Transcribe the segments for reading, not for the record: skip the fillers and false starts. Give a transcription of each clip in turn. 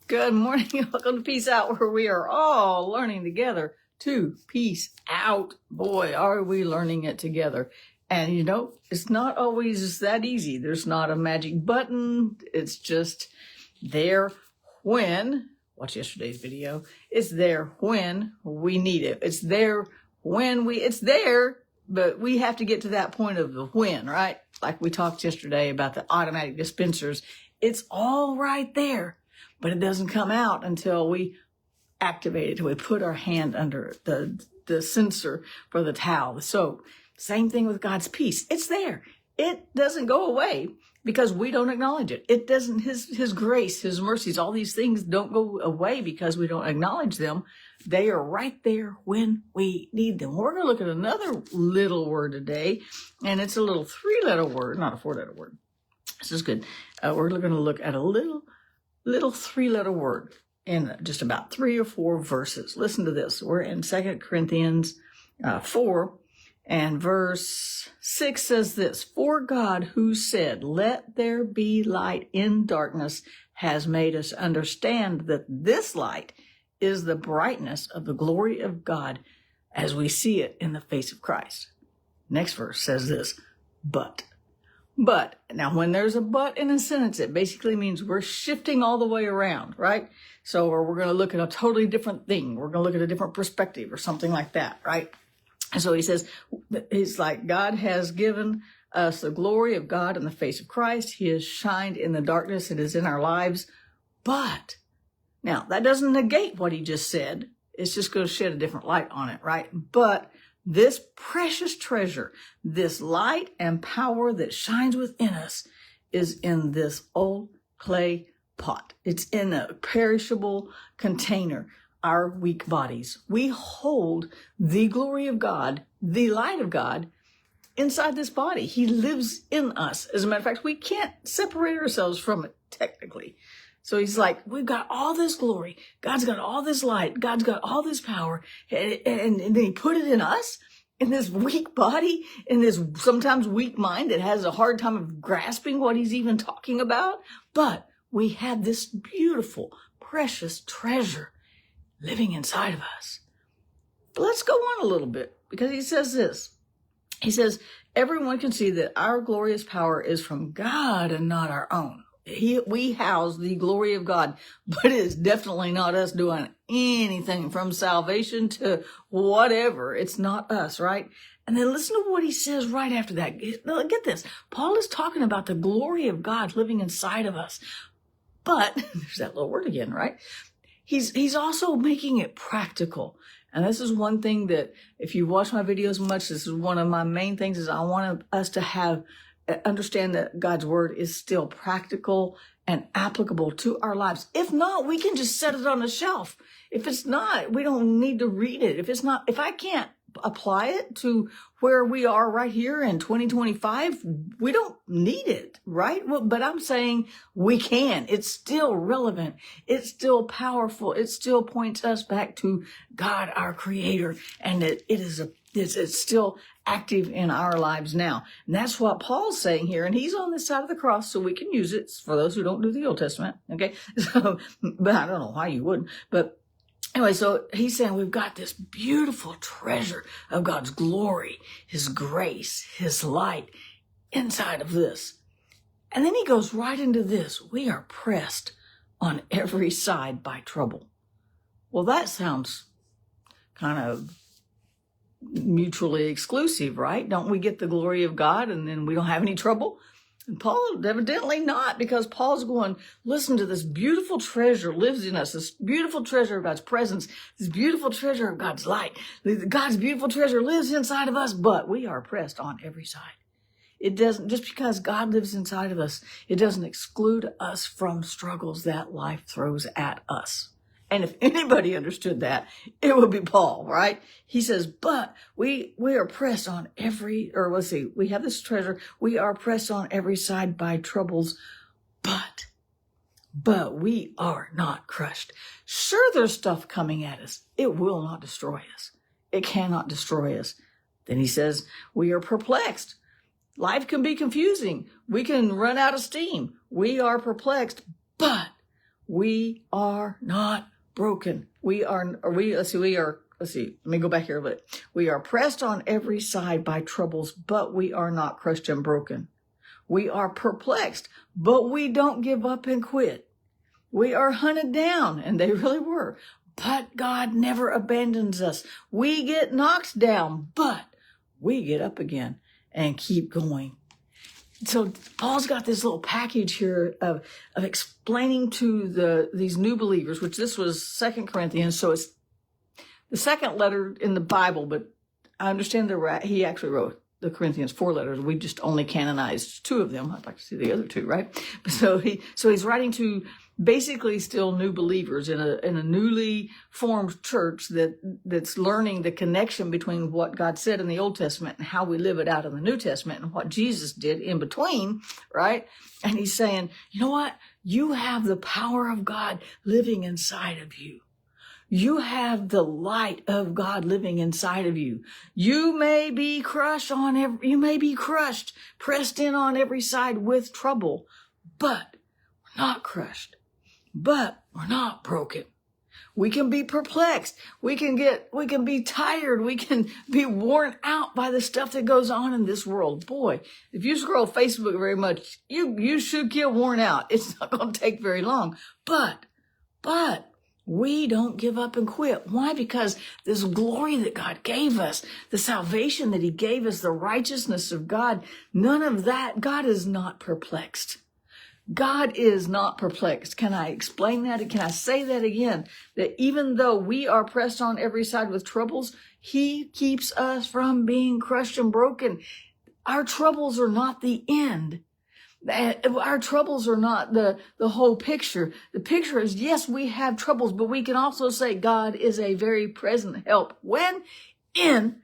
Good morning and welcome to Peace Out, where we are all learning together to peace out. Boy, are we learning it together. And you know, it's not always that easy. There's not a magic button. It's just there when, watch yesterday's video, it's there when we need it. It's there it's there, but we have to get to that point of the when, right? Like we talked yesterday about the automatic dispensers. It's all right there. But it doesn't come out until we activate it, until we put our hand under the sensor for the towel, the soap. Same thing with God's peace. It's there. It doesn't go away because we don't acknowledge it. It doesn't, his grace, his mercies, all these things don't go away because we don't acknowledge them. They are right there when we need them. We're going to look at another little word today, and it's a little 3-letter word, not a 4-letter word. This is good. We're going to look at a little 3-letter word in just about 3 or 4 verses. Listen to this. We're in 2 Corinthians 4, and verse 6 says this: For God, who said, "Let there be light in darkness," has made us understand that this light is the brightness of the glory of God as we see it in the face of Christ. Next verse says this: But, now when there's a but in a sentence, it basically means we're shifting all the way around, right? So, or we're going to look at a totally different thing. We're going to look at a different perspective or something like that, right? And so he says, he's like, God has given us the glory of God in the face of Christ. He has shined in the darkness. It is in our lives. But, now that doesn't negate what he just said. It's just going to shed a different light on it, right? But this precious treasure, this light and power that shines within us, is in this old clay pot. It's in a perishable container, our weak bodies. We hold the glory of God, the light of God, inside this body. He lives in us. As a matter of fact, we can't separate ourselves from it, technically. So he's like, we've got all this glory. God's got all this light. God's got all this power. And then he put it in us, in this weak body, in this sometimes weak mind that has a hard time of grasping what he's even talking about. But we have this beautiful, precious treasure living inside of us. But let's go on a little bit, because he says this. He says, everyone can see that our glorious power is from God and not our own. We house the glory of God, but it is definitely not us doing anything from salvation to whatever. It's not us, right? And then listen to what he says right after that. Get this. Paul is talking about the glory of God living inside of us. But, there's that little word again, right? He's also making it practical. And this is one thing that, if you watch my videos much, this is one of my main things, is I want us to understand that God's word is still practical and applicable to our lives. If not, we can just set it on a shelf. If it's not, we don't need to read it. If I can't apply it to where we are right here in 2025, we don't need it, right? Well, but I'm saying we can. It's still relevant. It's still powerful. It still points us back to God, our creator. And it's still active in our lives now. And that's what Paul's saying here. And he's on this side of the cross, so we can use it for those who don't do the Old Testament. Okay. So, but I don't know why you wouldn't. But anyway, so he's saying we've got this beautiful treasure of God's glory, his grace, his light inside of this. And then he goes right into this. We are pressed on every side by trouble. Well, that sounds kind of mutually exclusive, right? Don't we get the glory of God and then we don't have any trouble? And Paul, evidently not, because Paul's going, listen to this beautiful treasure lives in us, this beautiful treasure of God's presence, this beautiful treasure of God's light. God's beautiful treasure lives inside of us, but we are pressed on every side. It doesn't, just because God lives inside of us, it doesn't exclude us from struggles that life throws at us. And if anybody understood that, it would be Paul, right? He says, but we are pressed on we have this treasure. We are pressed on every side by troubles, but we are not crushed. Sure, there's stuff coming at us. It will not destroy us. It cannot destroy us. Then he says, we are perplexed. Life can be confusing. We can run out of steam. We are perplexed, but We are not broken. Let me go back here a bit. We are pressed on every side by troubles, but we are not crushed and broken. We are perplexed, but we don't give up and quit. We are hunted down, and they really were, but God never abandons us. We get knocked down, but we get up again and keep going. So Paul's got this little package here of explaining to these new believers, which this was 2 Corinthians, so it's the second letter in the Bible, but I understand he actually wrote the Corinthians 4 letters. We just only canonized 2 of them. I'd like to see the other 2, right? So he's writing to basically still new believers in a newly formed church that's learning the connection between what God said in the Old Testament and how we live it out in the New Testament and what Jesus did in between, right? And he's saying, you know what? You have the power of God living inside of you. You have the light of God living inside of you. You may be crushed, pressed in on every side with trouble, but we're not crushed. But we're not broken. We can be perplexed. We can be tired. We can be worn out by the stuff that goes on in this world. Boy, if you scroll Facebook very much, you should get worn out. It's not going to take very long. But we don't give up and quit. Why? Because this glory that God gave us, the salvation that he gave us, the righteousness of God, none of that, God is not perplexed. God is not perplexed. Can I explain that? Can I say that again? That even though we are pressed on every side with troubles, he keeps us from being crushed and broken. Our troubles are not the end. Our troubles are not the whole picture. The picture is, yes, we have troubles, but we can also say God is a very present help when in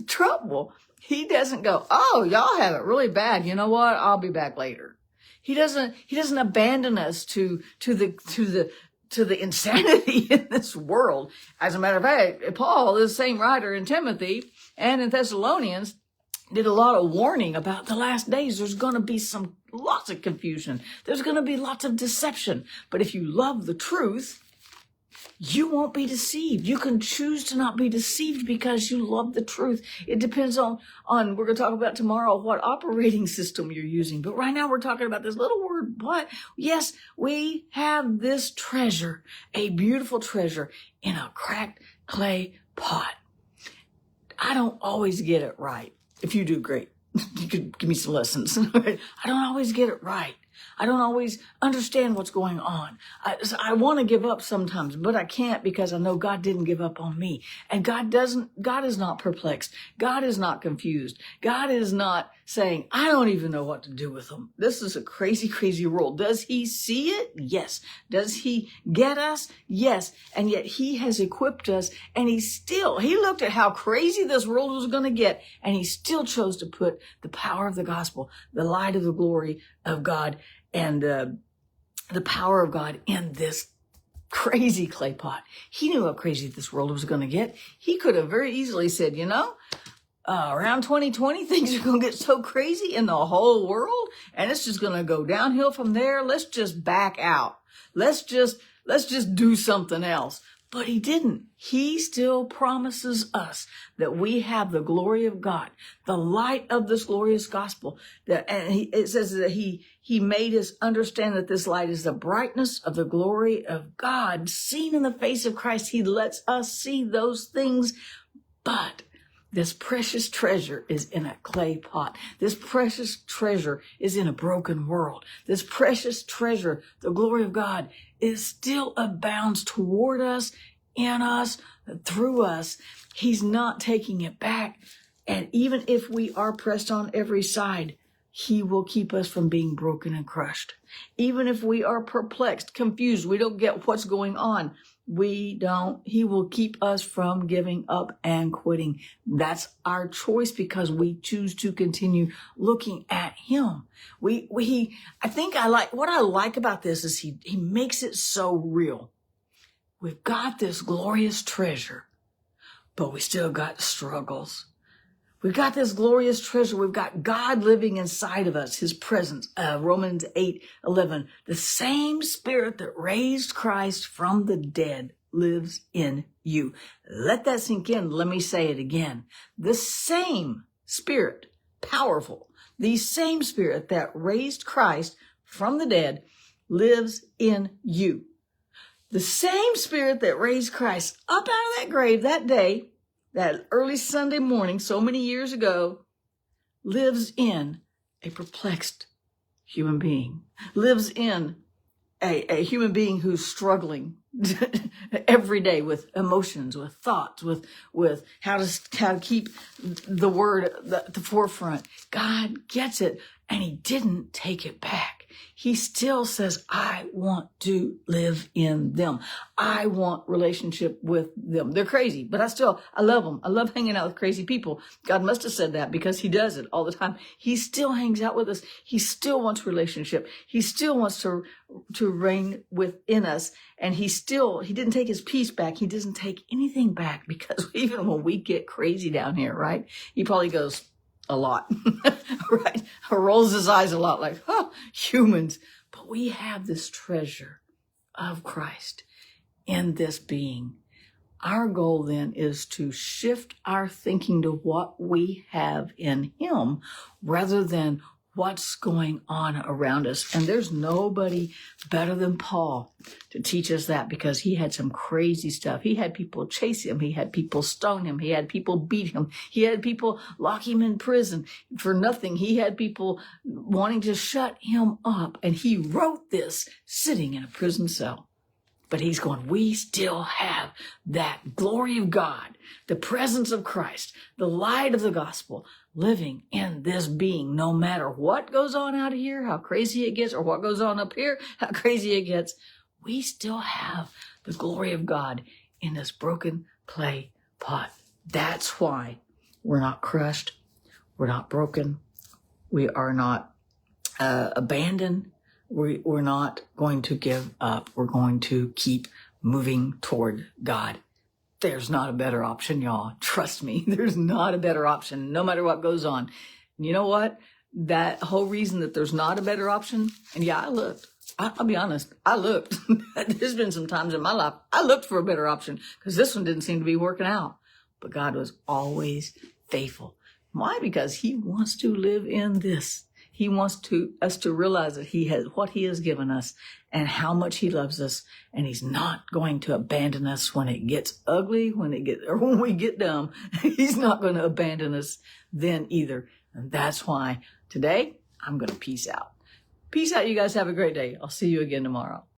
trouble. He doesn't go, oh, y'all have it really bad. You know what? I'll be back later. He doesn't abandon us to the insanity in this world. As a matter of fact, Paul, the same writer in Timothy and in Thessalonians, did a lot of warning about the last days. There's going to be lots of confusion. There's going to be lots of deception. But if you love the truth, you won't be deceived. You can choose to not be deceived because you love the truth. It depends on we're going to talk about tomorrow what operating system you're using. But right now we're talking about this little word, but yes, we have this treasure, a beautiful treasure in a cracked clay pot. I don't always get it right. If you do, great. You could give me some lessons. I don't always get it right. I don't always understand what's going on. I want to give up sometimes, but I can't because I know God didn't give up on me. And God is not perplexed. God is not confused. God is not saying, I don't even know what to do with them. This is a crazy, crazy world. Does he see it? Yes. Does he get us? Yes. And yet he has equipped us, and he looked at how crazy this world was going to get, and he still chose to put the power of the gospel, the light of the glory of God, and the power of God in this crazy clay pot. He knew how crazy this world was going to get. He could have very easily said, around 2020, things are going to get so crazy in the whole world, and it's just going to go downhill from there. Let's just back out. Let's just do something else. But he didn't. He still promises us that we have the glory of God, the light of this glorious gospel. It says that he made us understand that this light is the brightness of the glory of God seen in the face of Christ. He lets us see those things, but this precious treasure is in a clay pot. This precious treasure is in a broken world. This precious treasure, the glory of God, is still abounds toward us, in us, through us. He's not taking it back. And even if we are pressed on every side, he will keep us from being broken and crushed. Even if we are perplexed, confused, we don't get what's going on, he will keep us from giving up and quitting. That's our choice because we choose to continue looking at him. What I like about this is he makes it so real. We've got this glorious treasure, but we still got struggles. We've got this glorious treasure. We've got God living inside of us, his presence. Romans 8:11. The same Spirit that raised Christ from the dead lives in you. Let that sink in. Let me say it again. The same Spirit, powerful, the same Spirit that raised Christ from the dead lives in you. The same Spirit that raised Christ up out of that grave that day, that early Sunday morning, so many years ago, lives in a perplexed human being, lives in a human being who's struggling every day with emotions, with thoughts, with how to keep the word at the forefront. God gets it, and he didn't take it back. He still says, I want to live in them. I want relationship with them. They're crazy, but I love them. I love hanging out with crazy people. God must have said that because he does it all the time. He still hangs out with us. He still wants relationship. He still wants to reign within us. And he didn't take his peace back. He doesn't take anything back, because even when we get crazy down here, right? He probably goes a lot, right? Or rolls his eyes a lot like, humans. But we have this treasure of Christ in this being. Our goal then is to shift our thinking to what we have in him rather than what's going on around us. And there's nobody better than Paul to teach us that, because he had some crazy stuff. He had people chase him. He had people stone him. He had people beat him. He had people lock him in prison for nothing. He had people wanting to shut him up. And he wrote this sitting in a prison cell. But he's going, we still have that glory of God, the presence of Christ, the light of the gospel living in this being. No matter what goes on out here, how crazy it gets, or what goes on up here, how crazy it gets, we still have the glory of God in this broken clay pot. That's why we're not crushed. We're not broken. We are not abandoned. We're not going to give up. We're going to keep moving toward God. There's not a better option, y'all. Trust me, there's not a better option, no matter what goes on. And you know what? That whole reason that there's not a better option, and yeah, I looked. I'll be honest, I looked. There's been some times in my life I looked for a better option because this one didn't seem to be working out. But God was always faithful. Why? Because he wants to live in this. He wants us to realize that he has what he has given us and how much he loves us. And he's not going to abandon us when it gets ugly, when we get dumb. He's not going to abandon us then either. And that's why today I'm going to peace out. Peace out. You guys have a great day. I'll see you again tomorrow.